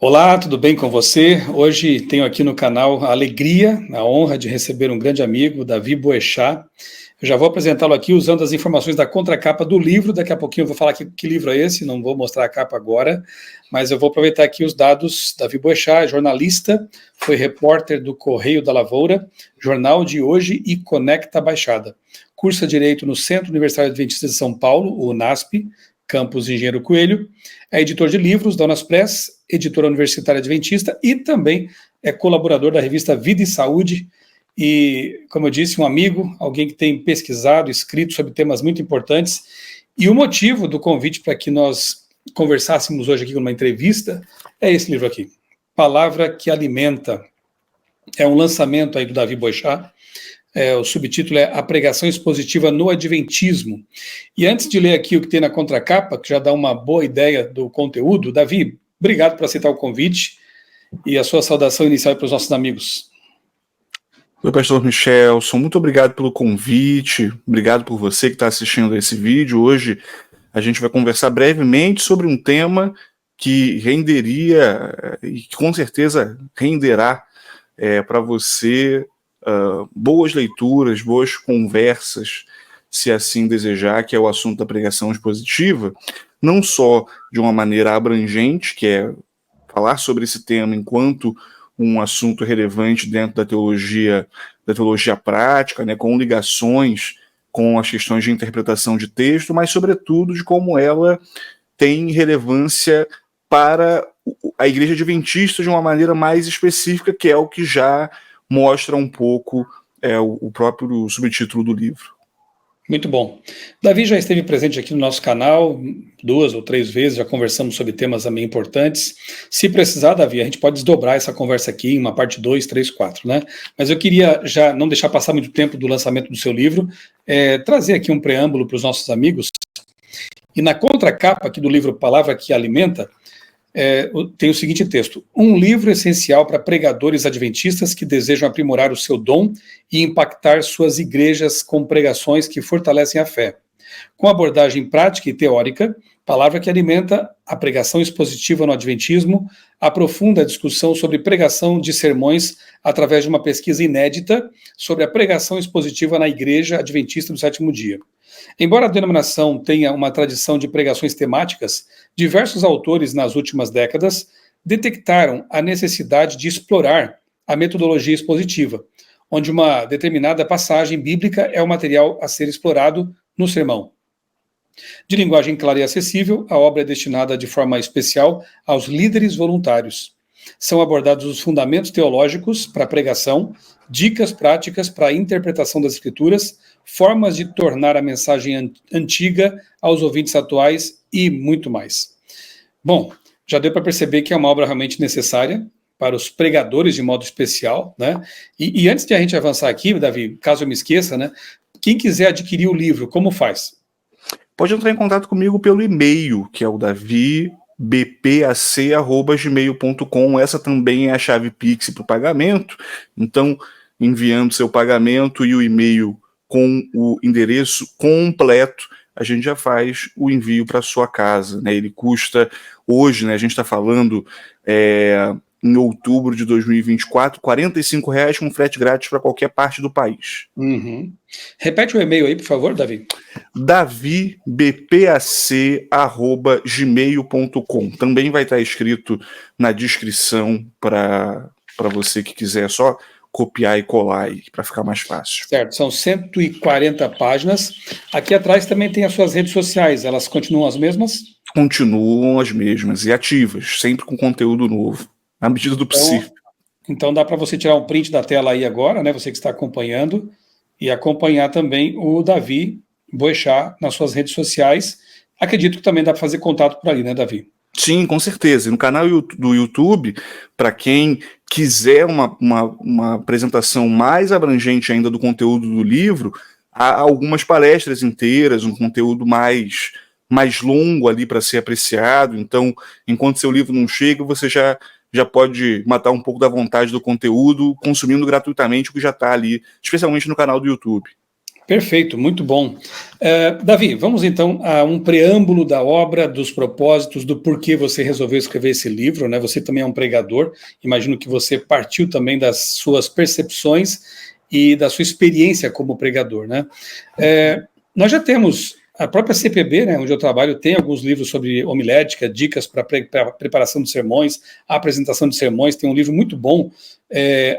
Olá, tudo bem com você? Hoje tenho aqui no canal a alegria, a honra de receber um grande amigo, Davi Boechat. Eu já vou apresentá-lo aqui usando as informações da contracapa do livro. Daqui a pouquinho eu vou falar que livro é esse, não vou mostrar a capa agora, mas eu vou aproveitar aqui os dados. Davi Boechat é jornalista, foi repórter do Correio da Lavoura, Jornal de Hoje e Conecta Baixada. Cursa Direito no Centro Universitário Adventista de São Paulo, o UNASP, Campus Engenheiro Coelho, é editor de livros da Unaspress, editora universitária adventista e também é colaborador da revista Vida e Saúde e, como eu disse, um amigo, alguém que tem pesquisado, escrito sobre temas muito importantes. E o motivo do convite para que nós conversássemos hoje aqui numa entrevista é esse livro aqui, Palavra que Alimenta. É um lançamento aí do Davi Boechat. O subtítulo é A Pregação Expositiva no Adventismo. E antes de ler aqui o que tem na contracapa, que já dá uma boa ideia do conteúdo, Davi, obrigado por aceitar o convite e a sua saudação inicial para os nossos amigos. Oi, pastor Michelson, muito obrigado pelo convite, obrigado por você que está assistindo esse vídeo. Hoje a gente vai conversar brevemente sobre um tema que renderia, e que com certeza renderá para você boas leituras, boas conversas, se assim desejar, que é o assunto da pregação expositiva, não só de uma maneira abrangente, que é falar sobre esse tema enquanto um assunto relevante dentro da teologia prática, né, com ligações com as questões de interpretação de texto, mas sobretudo de como ela tem relevância para a Igreja Adventista de uma maneira mais específica, que é o que já mostra um pouco o próprio subtítulo do livro. Muito bom. Davi já esteve presente aqui no nosso canal 2 ou 3 vezes, já conversamos sobre temas também importantes. Se precisar, Davi, a gente pode desdobrar essa conversa aqui em uma parte 2, 3, 4, né? Mas eu queria já não deixar passar muito tempo do lançamento do seu livro, trazer aqui um preâmbulo para os nossos amigos. E na contracapa aqui do livro Palavra que Alimenta, tem o seguinte texto: um livro essencial para pregadores adventistas que desejam aprimorar o seu dom e impactar suas igrejas com pregações que fortalecem a fé. Com abordagem prática e teórica, Palavra que Alimenta, a pregação expositiva no adventismo, aprofunda a discussão sobre pregação de sermões através de uma pesquisa inédita sobre a pregação expositiva na Igreja Adventista do Sétimo Dia. Embora a denominação tenha uma tradição de pregações temáticas, diversos autores nas últimas décadas detectaram a necessidade de explorar a metodologia expositiva, onde uma determinada passagem bíblica é o material a ser explorado no sermão. De linguagem clara e acessível, a obra é destinada de forma especial aos líderes voluntários. São abordados os fundamentos teológicos para a pregação, dicas práticas para a interpretação das Escrituras, formas de tornar a mensagem antiga aos ouvintes atuais e muito mais. Bom, já deu para perceber que é uma obra realmente necessária para os pregadores de modo especial, né? E antes de a gente avançar aqui, Davi, caso eu me esqueça, né? Quem quiser adquirir o livro, como faz? Pode entrar em contato comigo pelo e-mail, que é o davibpac@gmail.com. Essa também é a chave Pix para o pagamento. Então, enviando seu pagamento e o e-mail com o endereço completo, a gente já faz o envio para sua casa, né? Ele custa, hoje, né, a gente está falando em outubro de 2024, R$ 45,00 com frete grátis para qualquer parte do país. Uhum. Repete o e-mail aí, por favor, Davi. davibpac@gmail.com. Também vai estar escrito na descrição para você que quiser só copiar e colar aí, para ficar mais fácil. Certo, são 140 páginas. Aqui atrás também tem as suas redes sociais, elas continuam as mesmas? Continuam as mesmas e ativas, sempre com conteúdo novo, na medida do possível. Então dá para você tirar um print da tela aí agora, né, você que está acompanhando, e acompanhar também o Davi Boechat nas suas redes sociais. Acredito que também dá para fazer contato por ali, né, Davi? Sim, com certeza. E no canal do YouTube, para quem quiser uma apresentação mais abrangente ainda do conteúdo do livro, há algumas palestras inteiras, um conteúdo mais longo ali para ser apreciado. Então, enquanto seu livro não chega, você já pode matar um pouco da vontade do conteúdo, consumindo gratuitamente o que já está ali, especialmente no canal do YouTube. Perfeito, muito bom. Davi, vamos então a um preâmbulo da obra, dos propósitos, do porquê você resolveu escrever esse livro, né? Você também é um pregador, imagino que você partiu também das suas percepções e da sua experiência como pregador, né? Nós já temos a própria CPB, né, onde eu trabalho, tem alguns livros sobre homilética, dicas para preparação de sermões, a apresentação de sermões. Tem um livro muito bom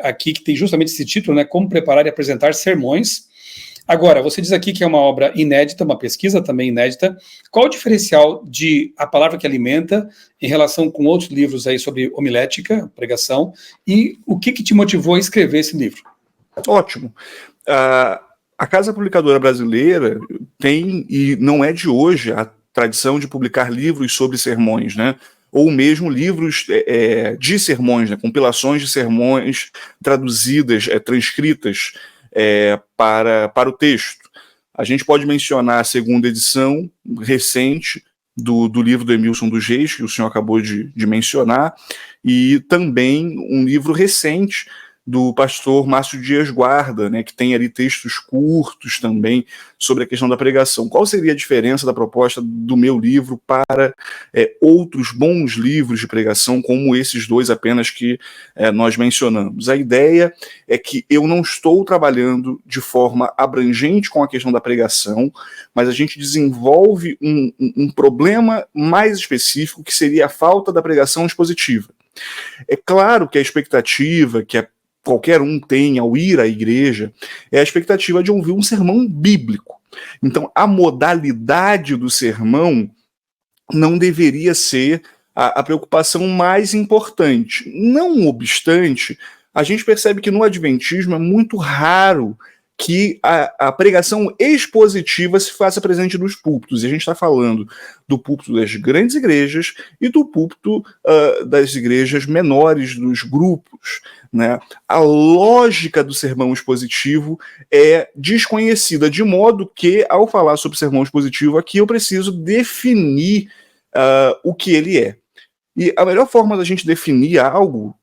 aqui que tem justamente esse título, né, Como Preparar e Apresentar Sermões. Agora, você diz aqui que é uma obra inédita, uma pesquisa também inédita. Qual o diferencial de A Palavra que Alimenta em relação com outros livros aí sobre homilética, pregação, e o que te motivou a escrever esse livro? Ótimo. A Casa Publicadora Brasileira tem, e não é de hoje, a tradição de publicar livros sobre sermões, né? Ou mesmo livros de sermões, né? Compilações de sermões traduzidas, transcritas para o texto. A gente pode mencionar a segunda edição recente do livro do Emilson dos Reis, que o senhor acabou de mencionar, e também um livro recente do pastor Márcio Dias Guarda, né, que tem ali textos curtos também sobre a questão da pregação. Qual seria a diferença da proposta do meu livro para outros bons livros de pregação, como esses dois apenas que nós mencionamos? A ideia é que eu não estou trabalhando de forma abrangente com a questão da pregação, mas a gente desenvolve um problema mais específico, que seria a falta da pregação expositiva. É claro que a expectativa que qualquer um tem ao ir à igreja é a expectativa de ouvir um sermão bíblico. Então, a modalidade do sermão não deveria ser a preocupação mais importante. Não obstante, a gente percebe que no Adventismo é muito raro que a pregação expositiva se faça presente nos púlpitos. E a gente está falando do púlpito das grandes igrejas e do púlpito das igrejas menores, dos grupos, né? A lógica do sermão expositivo é desconhecida, de modo que, ao falar sobre sermão expositivo aqui, eu preciso definir o que ele é. E a melhor forma da gente definir algo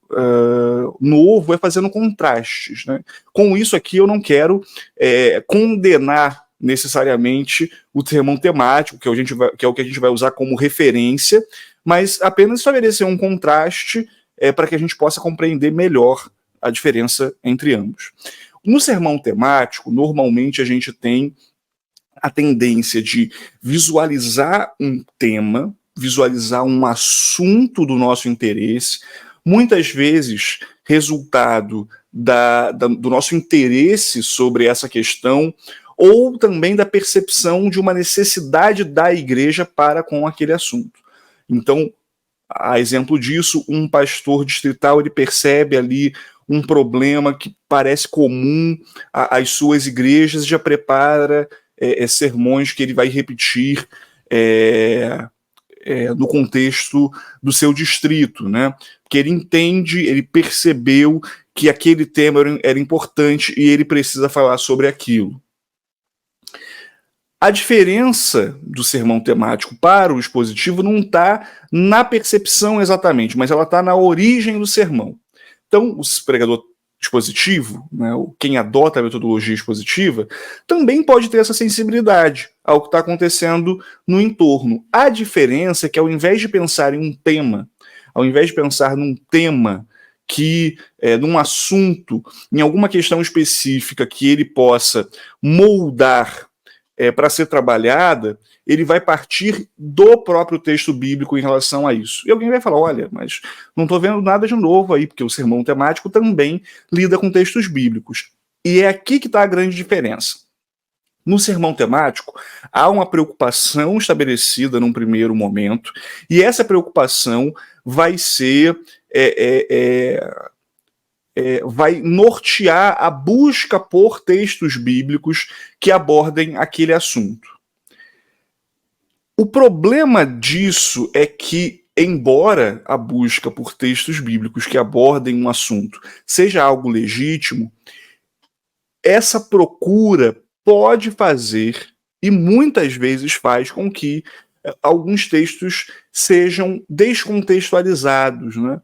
novo é fazendo contrastes, né? Com isso aqui eu não quero condenar necessariamente o sermão temático, que é o que a gente vai usar como referência, mas apenas estabelecer um contraste para que a gente possa compreender melhor a diferença entre ambos. No sermão temático, normalmente a gente tem a tendência de visualizar um tema, visualizar um assunto do nosso interesse, muitas vezes resultado do nosso interesse sobre essa questão, ou também da percepção de uma necessidade da igreja para com aquele assunto. Então, a exemplo disso, um pastor distrital ele percebe ali um problema que parece comum às suas igrejas e já prepara sermões que ele vai repetir no contexto do seu distrito, né? Porque ele entende, ele percebeu que aquele tema era importante e ele precisa falar sobre aquilo. A diferença do sermão temático para o expositivo não está na percepção exatamente, mas ela está na origem do sermão. Então, o pregador expositivo, né, quem adota a metodologia expositiva, também pode ter essa sensibilidade ao que está acontecendo no entorno. A diferença é que, ao invés de pensar em um tema, ao invés de pensar num tema que, num assunto, em alguma questão específica que ele possa moldar para ser trabalhada, ele vai partir do próprio texto bíblico em relação a isso. E alguém vai falar, olha, mas não estou vendo nada de novo aí, porque o sermão temático também lida com textos bíblicos. E é aqui que está a grande diferença. No sermão temático, há uma preocupação estabelecida num primeiro momento, e essa preocupação vai ser... vai nortear a busca por textos bíblicos que abordem aquele assunto. O problema disso é que, embora a busca por textos bíblicos que abordem um assunto seja algo legítimo, essa procura pode fazer, e muitas vezes faz, com que alguns textos sejam descontextualizados, né?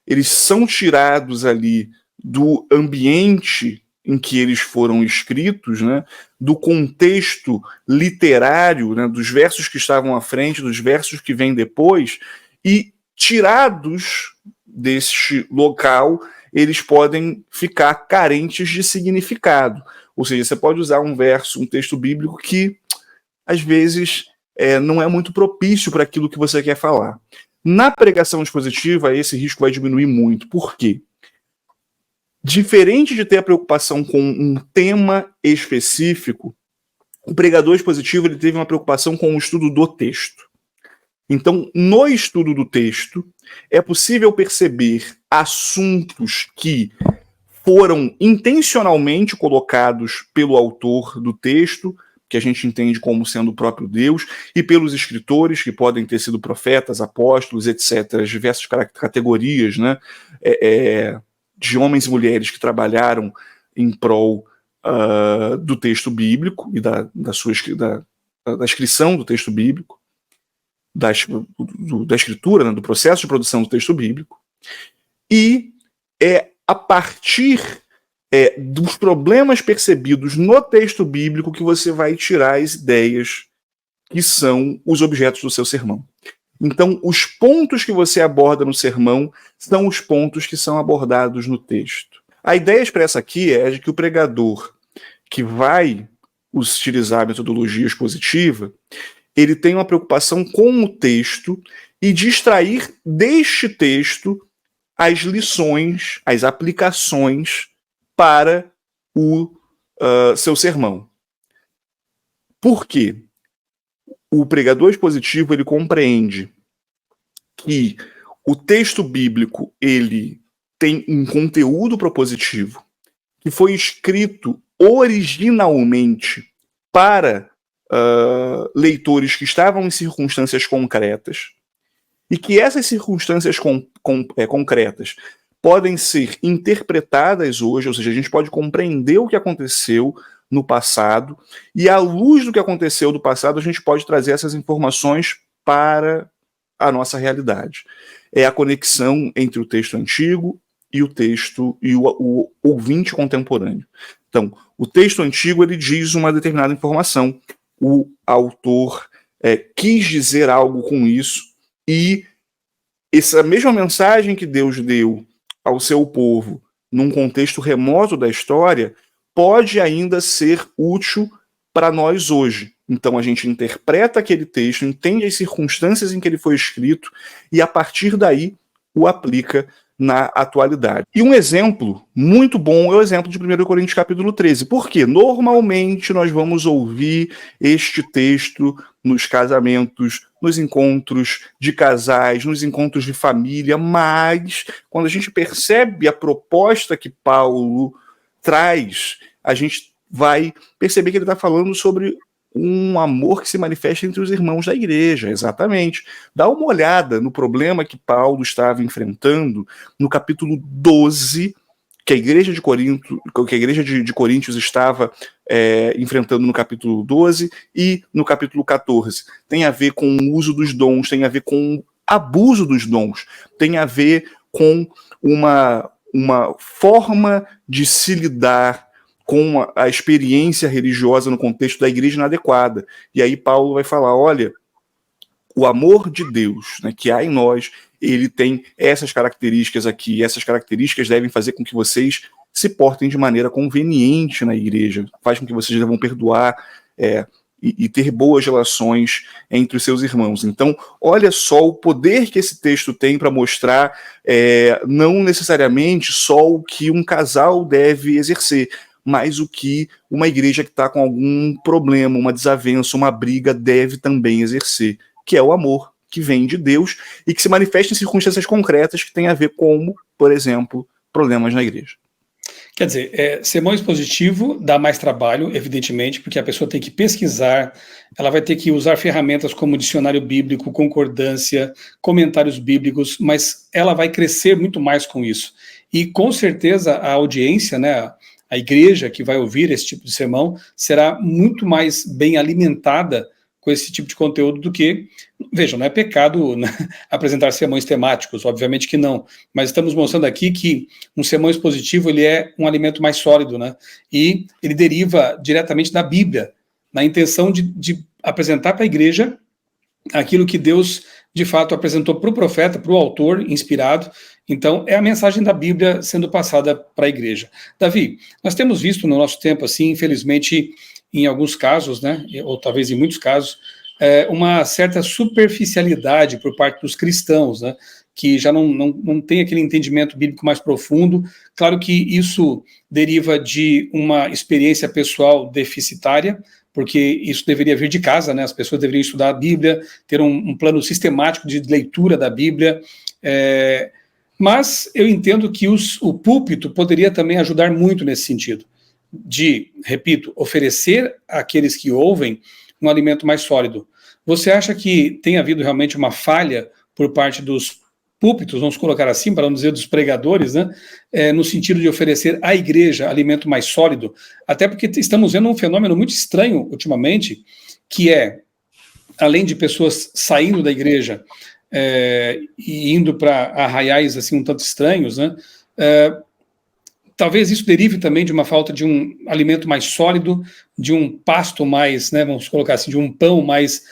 Eles são tirados ali do ambiente em que eles foram escritos, né, do contexto literário, né, dos versos que estavam à frente, dos versos que vêm depois, e tirados deste local, eles podem ficar carentes de significado. Ou seja, você pode usar um verso, um texto bíblico que, às vezes, não é muito propício para aquilo que você quer falar. Na pregação expositiva, esse risco vai diminuir muito. Por quê? Diferente de ter a preocupação com um tema específico, o pregador expositivo ele teve uma preocupação com o estudo do texto. Então, no estudo do texto, é possível perceber assuntos que foram intencionalmente colocados pelo autor do texto, que a gente entende como sendo o próprio Deus, e pelos escritores, que podem ter sido profetas, apóstolos, etc., as diversas categorias, né, de homens e mulheres que trabalharam em prol do texto bíblico e da inscrição do texto bíblico, da escritura, né, do processo de produção do texto bíblico, e a partir dos problemas percebidos no texto bíblico que você vai tirar as ideias que são os objetos do seu sermão. Então, os pontos que você aborda no sermão são os pontos que são abordados no texto. A ideia expressa aqui é de que o pregador que vai utilizar a metodologia expositiva, ele tem uma preocupação com o texto e de extrair deste texto as lições, as aplicações para o seu sermão. Por quê? O pregador expositivo ele compreende que o texto bíblico ele tem um conteúdo propositivo que foi escrito originalmente para leitores que estavam em circunstâncias concretas e que essas circunstâncias concretas podem ser interpretadas hoje, ou seja, a gente pode compreender o que aconteceu no passado e à luz do que aconteceu no passado a gente pode trazer essas informações para a nossa realidade. É a conexão entre o texto antigo e o texto e o ouvinte contemporâneo. Então, o texto antigo ele diz uma determinada informação, o autor quis dizer algo com isso e essa mesma mensagem que Deus deu ao seu povo num contexto remoto da história pode ainda ser útil para nós hoje. Então a gente interpreta aquele texto, entende as circunstâncias em que ele foi escrito e a partir daí o aplica na atualidade. E um exemplo muito bom é o exemplo de 1 Coríntios capítulo 13. Por quê? Normalmente nós vamos ouvir este texto nos casamentos, nos encontros de casais, nos encontros de família, mas quando a gente percebe a proposta que Paulo traz, a gente vai perceber que ele está falando sobre um amor que se manifesta entre os irmãos da igreja, exatamente. Dá uma olhada no problema que Paulo estava enfrentando no capítulo 12, que a igreja de Coríntios estava enfrentando no capítulo 12 e no capítulo 14. Tem a ver com o uso dos dons, tem a ver com o abuso dos dons, tem a ver com uma forma de se lidar com a experiência religiosa no contexto da igreja inadequada. E aí Paulo vai falar, olha, o amor de Deus, né, que há em nós, ele tem essas características aqui, e essas características devem fazer com que vocês se portem de maneira conveniente na igreja, faz com que vocês devam perdoar e ter boas relações entre os seus irmãos. Então, olha só o poder que esse texto tem para mostrar não necessariamente só o que um casal deve exercer, mas o que uma igreja que está com algum problema, uma desavença, uma briga deve também exercer, que é o amor que vem de Deus e que se manifesta em circunstâncias concretas que têm a ver com, por exemplo, problemas na igreja. Quer dizer, sermão expositivo dá mais trabalho, evidentemente, porque a pessoa tem que pesquisar, ela vai ter que usar ferramentas como dicionário bíblico, concordância, comentários bíblicos, mas ela vai crescer muito mais com isso. E com certeza a audiência, né, a igreja que vai ouvir esse tipo de sermão será muito mais bem alimentada com esse tipo de conteúdo do que, vejam, não é pecado, né, apresentar sermões temáticos, obviamente que não, mas estamos mostrando aqui que um sermão expositivo, ele é um alimento mais sólido, né, e ele deriva diretamente da Bíblia, na intenção de apresentar para a igreja aquilo que Deus, de fato, apresentou para o profeta, para o autor inspirado. Então, é a mensagem da Bíblia sendo passada para a igreja. Davi, nós temos visto no nosso tempo, assim, infelizmente, em alguns casos, né, ou talvez em muitos casos, uma certa superficialidade por parte dos cristãos, né, que já não tem aquele entendimento bíblico mais profundo. Claro que isso deriva de uma experiência pessoal deficitária, porque isso deveria vir de casa, né? As pessoas deveriam estudar a Bíblia, ter um plano sistemático de leitura da Bíblia, mas eu entendo que o púlpito poderia também ajudar muito nesse sentido, de, repito, oferecer àqueles que ouvem um alimento mais sólido. Você acha que tem havido realmente uma falha por parte dos púlpitos, vamos colocar assim, para não dizer dos pregadores, né, no sentido de oferecer à igreja alimento mais sólido, até porque estamos vendo um fenômeno muito estranho ultimamente, que é, além de pessoas saindo da igreja e indo para arraiais assim um tanto estranhos, né, talvez isso derive também de uma falta de um alimento mais sólido, de um pasto mais, né, vamos colocar assim, de um pão mais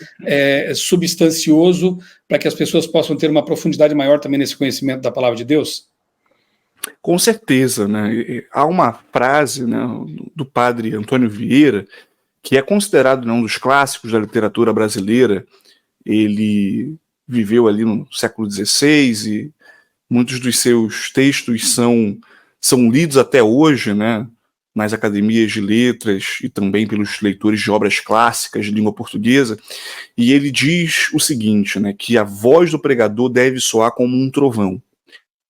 substancioso, para que as pessoas possam ter uma profundidade maior também nesse conhecimento da palavra de Deus? Com certeza, né? Há uma frase, né, do padre Antônio Vieira, que é considerado, né, um dos clássicos da literatura brasileira. Ele viveu ali no século XVI e muitos dos seus textos são lidos até hoje, né, nas academias de letras e também pelos leitores de obras clássicas de língua portuguesa, e ele diz o seguinte, né, que a voz do pregador deve soar como um trovão.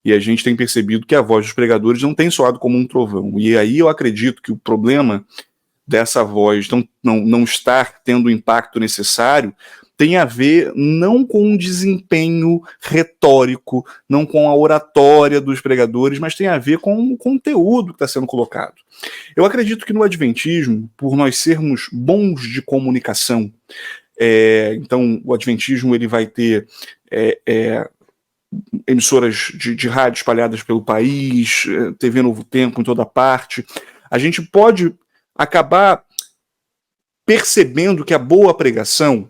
E a gente tem percebido que a voz dos pregadores não tem soado como um trovão. E aí eu acredito que o problema dessa voz não estar tendo o impacto necessário tem a ver não com um desempenho retórico, não com a oratória dos pregadores, mas tem a ver com o conteúdo que está sendo colocado. Eu acredito que no Adventismo, por nós sermos bons de comunicação, então o Adventismo ele vai ter emissoras de rádio espalhadas pelo país, TV Novo Tempo em toda parte, a gente pode acabar percebendo que a boa pregação,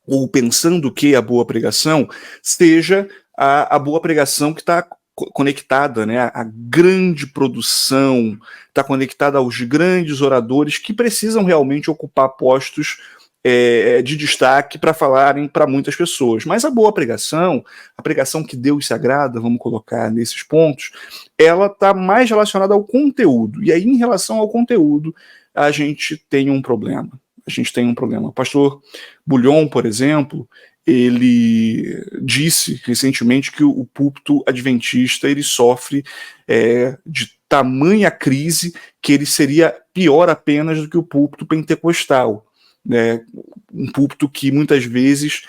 ou pensando que a boa pregação seja a boa pregação que está conectada, né, à grande produção, está conectada aos grandes oradores que precisam realmente ocupar postos de destaque para falarem para muitas pessoas. Mas a boa pregação, a pregação que Deus se agrada, vamos colocar nesses pontos, ela está mais relacionada ao conteúdo. E aí, em relação ao conteúdo, a gente tem um problema. O pastor Bullion, por exemplo, ele disse recentemente que o púlpito adventista ele sofre de tamanha crise que ele seria pior apenas do que o púlpito pentecostal. Um púlpito que muitas vezes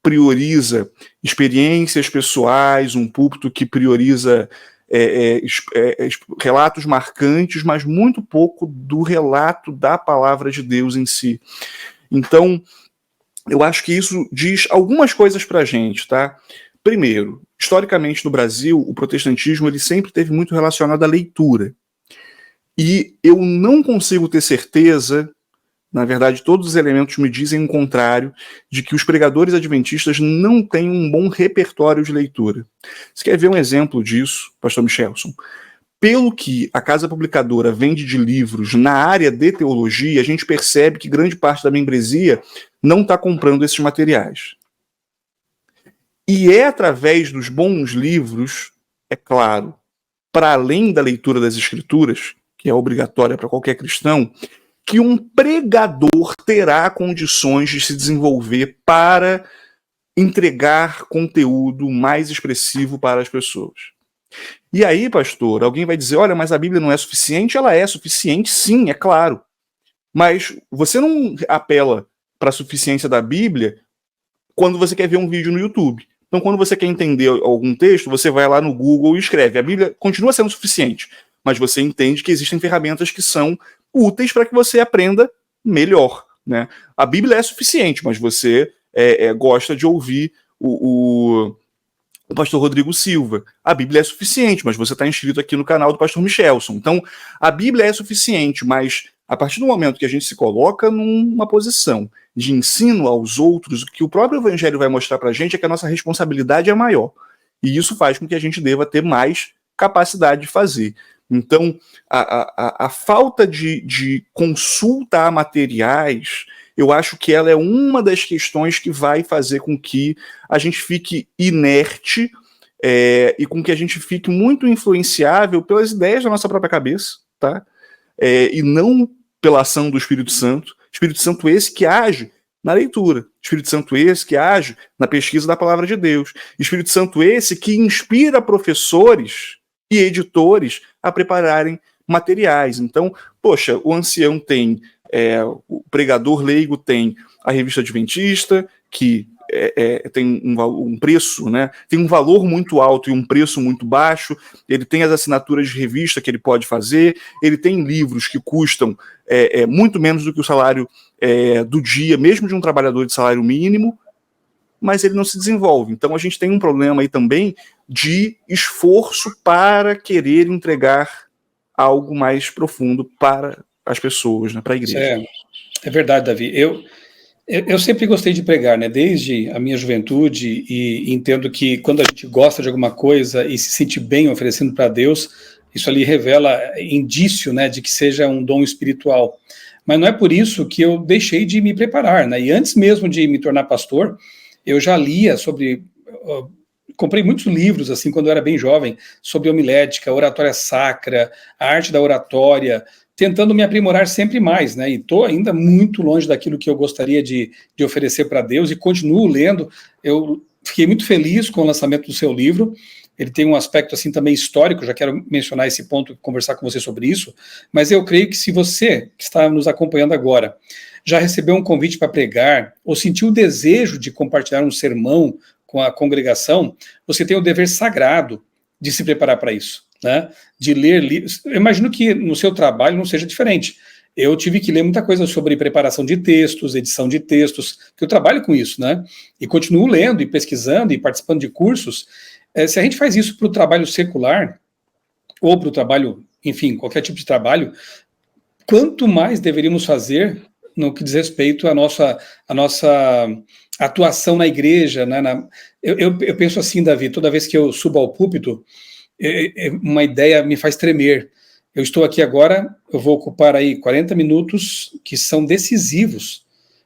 prioriza experiências pessoais, um púlpito que prioriza relatos marcantes, mas muito pouco do relato da palavra de Deus em si. Então, eu acho que isso diz algumas coisas para a gente, tá? Primeiro, historicamente no Brasil, o protestantismo ele sempre esteve muito relacionado à leitura. E eu não consigo ter certeza, na verdade, todos os elementos me dizem o contrário, de que os pregadores adventistas não têm um bom repertório de leitura. Você quer ver um exemplo disso, pastor Michelson? Pelo que a Casa Publicadora vende de livros na área de teologia, a gente percebe que grande parte da membresia não está comprando esses materiais. E é através dos bons livros, é claro, para além da leitura das Escrituras, que é obrigatória para qualquer cristão, que um pregador terá condições de se desenvolver para entregar conteúdo mais expressivo para as pessoas. E aí, pastor, alguém vai dizer, olha, mas a Bíblia não é suficiente? Ela é suficiente, sim, é claro. Mas você não apela para a suficiência da Bíblia quando você quer ver um vídeo no YouTube. Então, quando você quer entender algum texto, você vai lá no Google e escreve. A Bíblia continua sendo suficiente, mas você entende que existem ferramentas que são úteis para que você aprenda melhor, né? A Bíblia é suficiente, mas você gosta de ouvir o pastor Rodrigo Silva. A Bíblia é suficiente, mas você está inscrito aqui no canal do pastor Michelson. Então, a Bíblia é suficiente, mas a partir do momento que a gente se coloca numa posição de ensino aos outros, o que o próprio Evangelho vai mostrar para a gente é que a nossa responsabilidade é maior. E isso faz com que a gente deva ter mais capacidade de fazer. Então, a falta de consulta a materiais, eu acho que ela é uma das questões que vai fazer com que a gente fique inerte e com que a gente fique muito influenciável pelas ideias da nossa própria cabeça, tá? E não pela ação do Espírito Santo. Espírito Santo esse que age na leitura. Espírito Santo esse que age na pesquisa da palavra de Deus. Espírito Santo esse que inspira professores e editores a prepararem materiais. Então, poxa, o ancião tem, o pregador leigo tem a revista adventista, que tem um preço, né? Tem um valor muito alto e um preço muito baixo. Ele tem as assinaturas de revista que ele pode fazer, ele tem livros que custam muito menos do que o salário do dia, mesmo de um trabalhador de salário mínimo, mas ele não se desenvolve. Então a gente tem um problema aí também de esforço para querer entregar algo mais profundo para as pessoas, né, para a igreja. É verdade, Davi. Eu sempre gostei de pregar, né, desde a minha juventude, e entendo que quando a gente gosta de alguma coisa e se sente bem oferecendo para Deus, isso ali revela indício, né, de que seja um dom espiritual. Mas não é por isso que eu deixei de me preparar, né, e antes mesmo de me tornar pastor, eu já lia sobre... comprei muitos livros, assim, quando eu era bem jovem, sobre homilética, oratória sacra, a arte da oratória, tentando me aprimorar sempre mais, né? E estou ainda muito longe daquilo que eu gostaria de oferecer para Deus e continuo lendo. Eu fiquei muito feliz com o lançamento do seu livro. Ele tem um aspecto assim também histórico, já quero mencionar esse ponto, conversar com você sobre isso, mas eu creio que se você que está nos acompanhando agora já recebeu um convite para pregar ou sentiu o desejo de compartilhar um sermão com a congregação, você tem o dever sagrado de se preparar para isso, né? De ler livros. Eu imagino que no seu trabalho não seja diferente. Eu tive que ler muita coisa sobre preparação de textos, edição de textos, que eu trabalho com isso, né? E continuo lendo e pesquisando e participando de cursos. Se a gente faz isso para o trabalho secular, ou para o trabalho, enfim, qualquer tipo de trabalho, quanto mais deveríamos fazer no que diz respeito à nossa atuação na igreja, né? Eu penso assim, Davi, toda vez que eu subo ao púlpito, uma ideia me faz tremer. Eu estou aqui agora, eu vou ocupar aí 40 minutos que são decisivos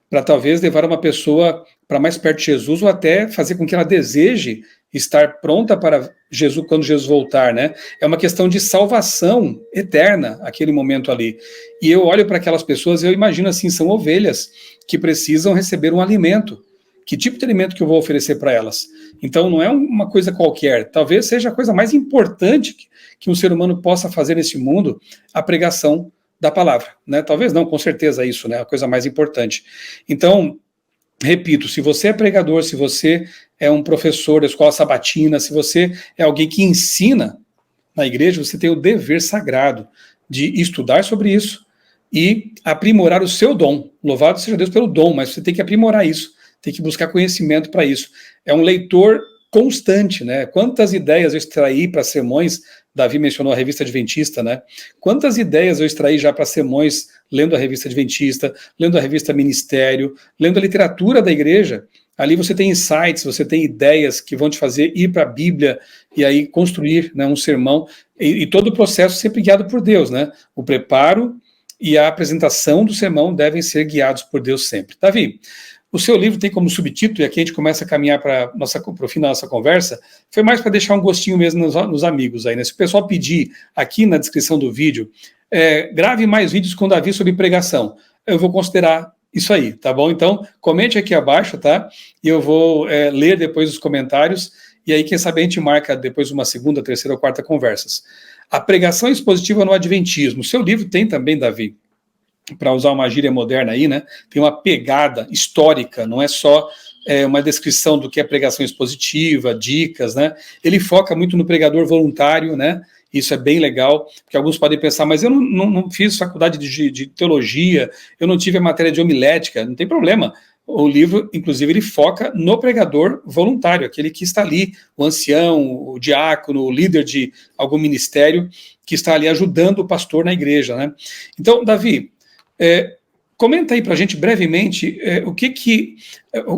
para talvez levar uma pessoa para mais perto de Jesus ou até fazer com que ela deseje estar pronta para Jesus quando Jesus voltar, né? É uma questão de salvação eterna, aquele momento ali. E eu olho para aquelas pessoas e eu imagino assim, são ovelhas que precisam receber um alimento. Que tipo de alimento que eu vou oferecer para elas? Então não é uma coisa qualquer, talvez seja a coisa mais importante que um ser humano possa fazer nesse mundo, a pregação da palavra, né? Talvez não, com certeza isso, né? A coisa mais importante. Então, repito, se você é pregador, se você é um professor da escola sabatina, se você é alguém que ensina na igreja, você tem o dever sagrado de estudar sobre isso e aprimorar o seu dom. Louvado seja Deus pelo dom, mas você tem que aprimorar isso, tem que buscar conhecimento para isso. É um leitor constante, né? Quantas ideias eu extraí para sermões, Davi mencionou a revista adventista, né? Quantas ideias eu extraí já para sermões lendo a revista adventista, lendo a revista Ministério, lendo a literatura da igreja. Ali você tem insights, você tem ideias que vão te fazer ir para a Bíblia e aí construir, né, um sermão, e todo o processo sempre guiado por Deus, né? O preparo e a apresentação do sermão devem ser guiados por Deus sempre. Davi, o seu livro tem como subtítulo, e aqui a gente começa a caminhar para o fim da nossa conversa, foi mais para deixar um gostinho mesmo nos amigos aí, né? Se o pessoal pedir aqui na descrição do vídeo, grave mais vídeos com o Davi sobre pregação, eu vou considerar isso aí, tá bom? Então, comente aqui abaixo, tá? E eu vou ler depois os comentários, e aí quem sabe a gente marca depois uma segunda, terceira ou quarta conversas. A pregação expositiva no Adventismo, o seu livro tem também, Davi, para usar uma gíria moderna aí, né? Tem uma pegada histórica, não é só uma descrição do que é pregação expositiva, dicas, né? Ele foca muito no pregador voluntário, né? Isso é bem legal, porque alguns podem pensar, mas eu não fiz faculdade de teologia, eu não tive a matéria de homilética, não tem problema. O livro, inclusive, ele foca no pregador voluntário, aquele que está ali, o ancião, o diácono, o líder de algum ministério, que está ali ajudando o pastor na igreja, né? Então, Davi, comenta aí para a gente brevemente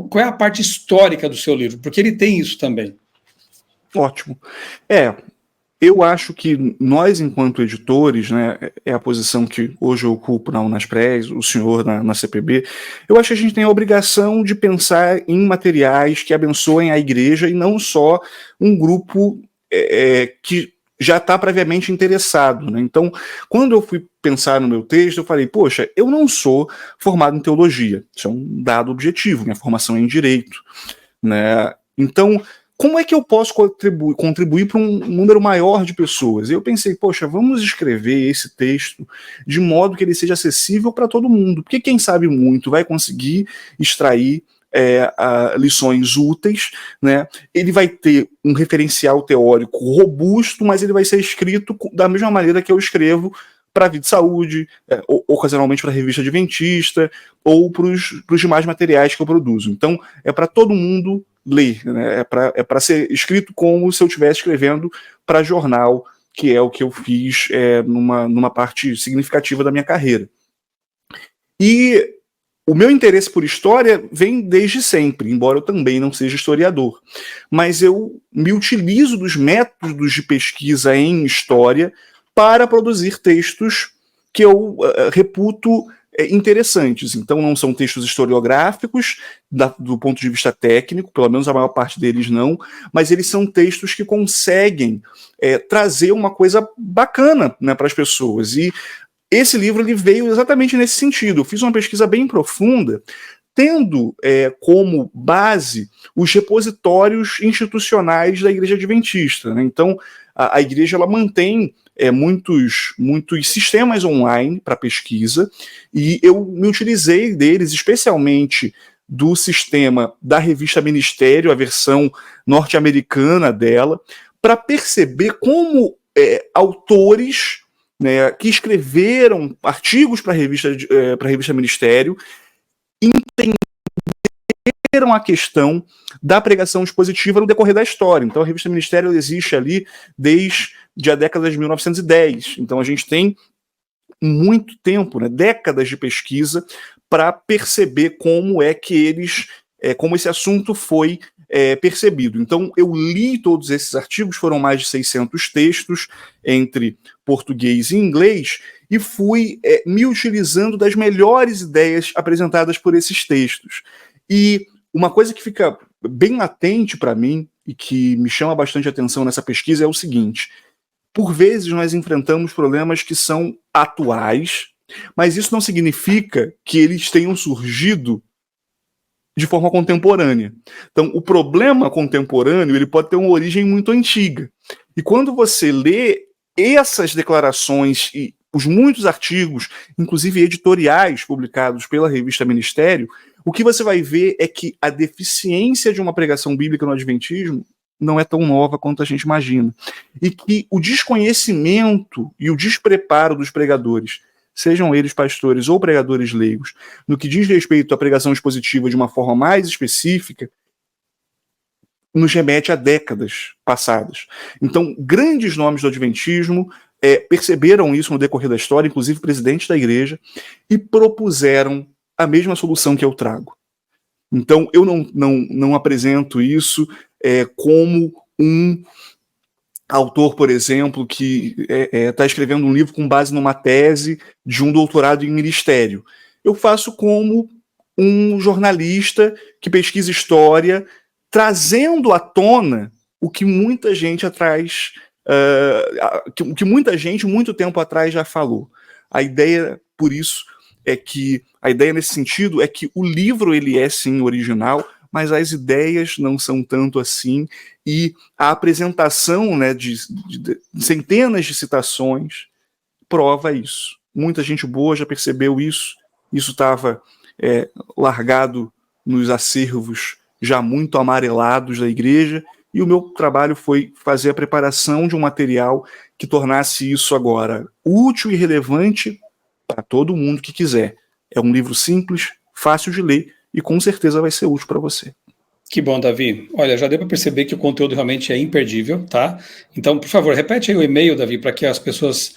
qual é a parte histórica do seu livro, porque ele tem isso também. Ótimo. Eu acho que nós, enquanto editores, né, é a posição que hoje eu ocupo na Unaspres, o senhor na CPB, eu acho que a gente tem a obrigação de pensar em materiais que abençoem a igreja e não só um grupo que já está previamente interessado, né? Então, quando eu fui pensar no meu texto, eu falei, poxa, eu não sou formado em teologia, isso é um dado objetivo, minha formação é em direito, né? Então, como é que eu posso contribuir para um número maior de pessoas? Eu pensei, poxa, vamos escrever esse texto de modo que ele seja acessível para todo mundo, porque quem sabe muito vai conseguir extrair lições úteis, né? Ele vai ter um referencial teórico robusto, mas ele vai ser escrito da mesma maneira que eu escrevo para a Vida e Saúde, ocasionalmente para a Revista Adventista, ou para os demais materiais que eu produzo. Então, é para todo mundo ler, né? É para ser escrito como se eu estivesse escrevendo para jornal, que é o que eu fiz numa parte significativa da minha carreira. E o meu interesse por história vem desde sempre, embora eu também não seja historiador. Mas eu me utilizo dos métodos de pesquisa em história para produzir textos que eu reputo interessantes. Então não são textos historiográficos do ponto de vista técnico, pelo menos a maior parte deles não, mas eles são textos que conseguem trazer uma coisa bacana, né, para as pessoas. E esse livro ele veio exatamente nesse sentido. Eu fiz uma pesquisa bem profunda, tendo como base os repositórios institucionais da Igreja Adventista, né? Então, a Igreja ela mantém muitos sistemas online para pesquisa, e eu me utilizei deles, especialmente do sistema da revista Ministério, a versão norte-americana dela, para perceber como autores, né, que escreveram artigos para a revista Ministério entenderam a questão da pregação expositiva no decorrer da história. Então a revista Ministério existe ali desde a década de 1910. Então a gente tem muito tempo, né, décadas de pesquisa para perceber como é que como esse assunto foi percebido. Então eu li todos esses artigos, foram mais de 600 textos entre português e inglês, e fui me utilizando das melhores ideias apresentadas por esses textos. E uma coisa que fica bem latente para mim e que me chama bastante atenção nessa pesquisa é o seguinte: por vezes nós enfrentamos problemas que são atuais, mas isso não significa que eles tenham surgido de forma contemporânea. Então, o problema contemporâneo ele pode ter uma origem muito antiga. E quando você lê essas declarações e os muitos artigos, inclusive editoriais publicados pela revista Ministério, o que você vai ver é que a deficiência de uma pregação bíblica no Adventismo não é tão nova quanto a gente imagina. E que o desconhecimento e o despreparo dos pregadores, sejam eles pastores ou pregadores leigos, no que diz respeito à pregação expositiva de uma forma mais específica, nos remete a décadas passadas. Então, grandes nomes do Adventismo perceberam isso no decorrer da história, inclusive presidentes da igreja, e propuseram a mesma solução que eu trago. Então, eu não apresento isso como um autor, por exemplo, que está escrevendo um livro com base numa tese de um doutorado em ministério. Eu faço como um jornalista que pesquisa história, trazendo à tona o que muita gente que muita gente muito tempo atrás já falou. A ideia, por isso, a ideia nesse sentido é que o livro ele é sim original, mas as ideias não são tanto assim, e a apresentação, né, de centenas de citações prova isso. Muita gente boa já percebeu isso estava largado nos acervos já muito amarelados da igreja, e o meu trabalho foi fazer a preparação de um material que tornasse isso agora útil e relevante para todo mundo que quiser. É um livro simples, fácil de ler e com certeza vai ser útil para você. Que bom, Davi. Olha, já deu para perceber que o conteúdo realmente é imperdível, tá? Então, por favor, repete aí o e-mail, Davi, para que as pessoas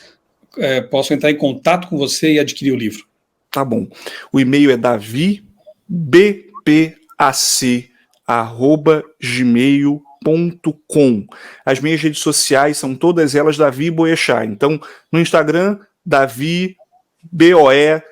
possam entrar em contato com você e adquirir o livro. Tá bom. O e-mail é davibpac@gmail.com. As minhas redes sociais são todas elas Davi Boechat. Então, no Instagram, Davi Boechat,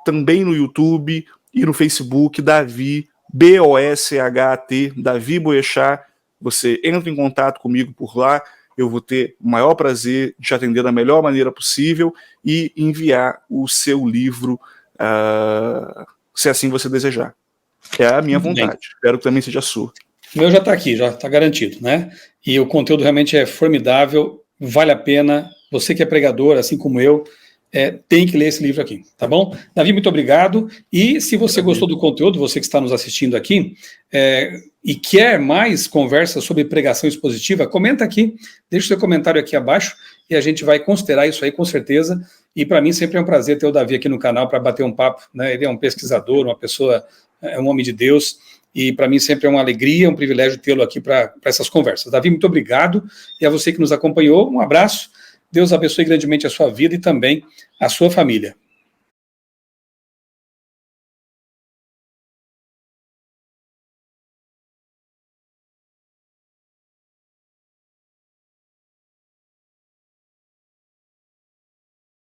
também no YouTube e no Facebook, Davi Boechat, Davi Boechat. Você entra em contato comigo por lá, eu vou ter o maior prazer de te atender da melhor maneira possível e enviar o seu livro, se assim você desejar. É a minha vontade. Espero que também seja a sua. O meu já está aqui, já está garantido, né? E o conteúdo realmente é formidável, vale a pena. Você que é pregador, assim como eu, tem que ler esse livro aqui, tá bom? Davi, muito obrigado. E se você gostou do conteúdo, você que está nos assistindo aqui, e quer mais conversa sobre pregação expositiva, comenta aqui, deixa o seu comentário aqui abaixo e a gente vai considerar isso aí com certeza. E para mim sempre é um prazer ter o Davi aqui no canal para bater um papo, né? Ele é um pesquisador, uma pessoa, é um homem de Deus, e para mim sempre é uma alegria, um privilégio tê-lo aqui para essas conversas. Davi, muito obrigado, e a você que nos acompanhou, um abraço. Deus abençoe grandemente a sua vida e também a sua família.